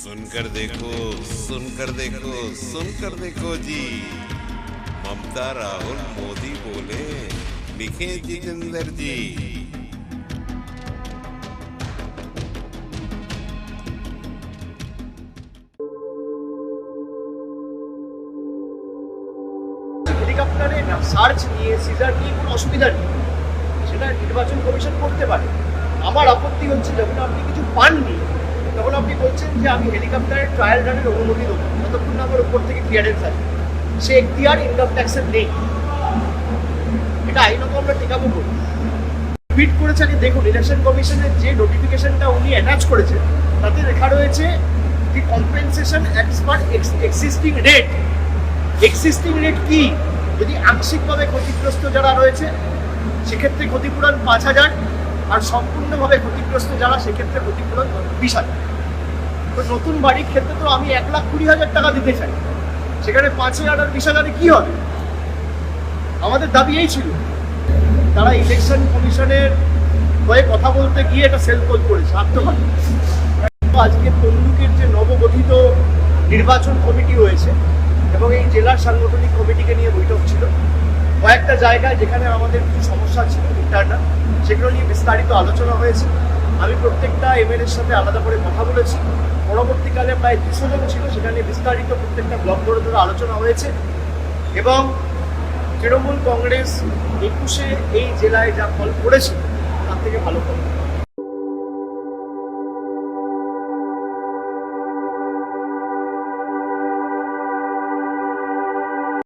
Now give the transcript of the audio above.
सुनकर देखो सुनकर देखो सुनकर देखो जी। ममता राहुल मोदी बोले, लिखे जितेंद्र जी। হেলিকপ্টারে সার্চ নিয়ে সিজার নিয়ে কোনো অসুবিধা নেই, সেটা নির্বাচন কমিশন করতে পারে। আমার আপত্তি হচ্ছে যখন আপনি কিছু পাননি তখন আপনি বলছেন যে আমি হেলিকপ্টারের ট্রায়াল রানের অনুমতি দেবো যতক্ষণ না আমার উপর থেকে ক্লিয়ারেন্স আছে। সে এখতিয়ার ইনকাম ট্যাক্সের নেই, এটা আইনত আমরা টেকাবো করি। টুইট করেছে আগে দেখুন, ইলেকশন কমিশনের যে নোটিফিকেশনটা উনি অ্যাটাচ করেছে তাতে লেখা রয়েছে the compensation as per existing rate. Existing rate কি? যদি আংশিকভাবে ক্ষতিগ্রস্ত যারা রয়েছে সেক্ষেত্রে ক্ষতিপূরণ 5,000, আর সম্পূর্ণভাবে ক্ষতিগ্রস্ত যারা সেক্ষেত্রে ক্ষতিপূরণ 20,000। তো নতুন বাড়ির ক্ষেত্রে তো আমি 1,20,000 টাকা দিতে চাই, সেখানে 5,000 আর 20,000 কি হবে? আমাদের দাবি এই ছিল। তারা ইলেকশন কমিশনের হয়ে কথা বলতে গিয়ে এটা সেলফ কল করেছে, আত্মঘাতী। আজকে তমলুকের যে নবগঠিত নির্বাচন কমিটি হয়েছে এবং এই জেলার সাংগঠনিক কমিটিকে নিয়ে বৈঠক ছিল, কয়েকটা জায়গায় যেখানে আমাদের কিছু সমস্যা ছিল ইন্টারনাল, সেগুলো নিয়ে বিস্তারিত আলোচনা হয়েছে। আমি প্রত্যেকটা এমএলএর সাথে আলাদা করে কথা বলেছি। পরবর্তীকালে প্রায় 200 জন ছিল, সেখানে বিস্তারিত প্রত্যেকটা ব্লক ধরে ধরে আলোচনা হয়েছে। এবং তৃণমূল কংগ্রেস 21-এ এই জেলায় যা ফল করেছে তার থেকে ভালো ফল।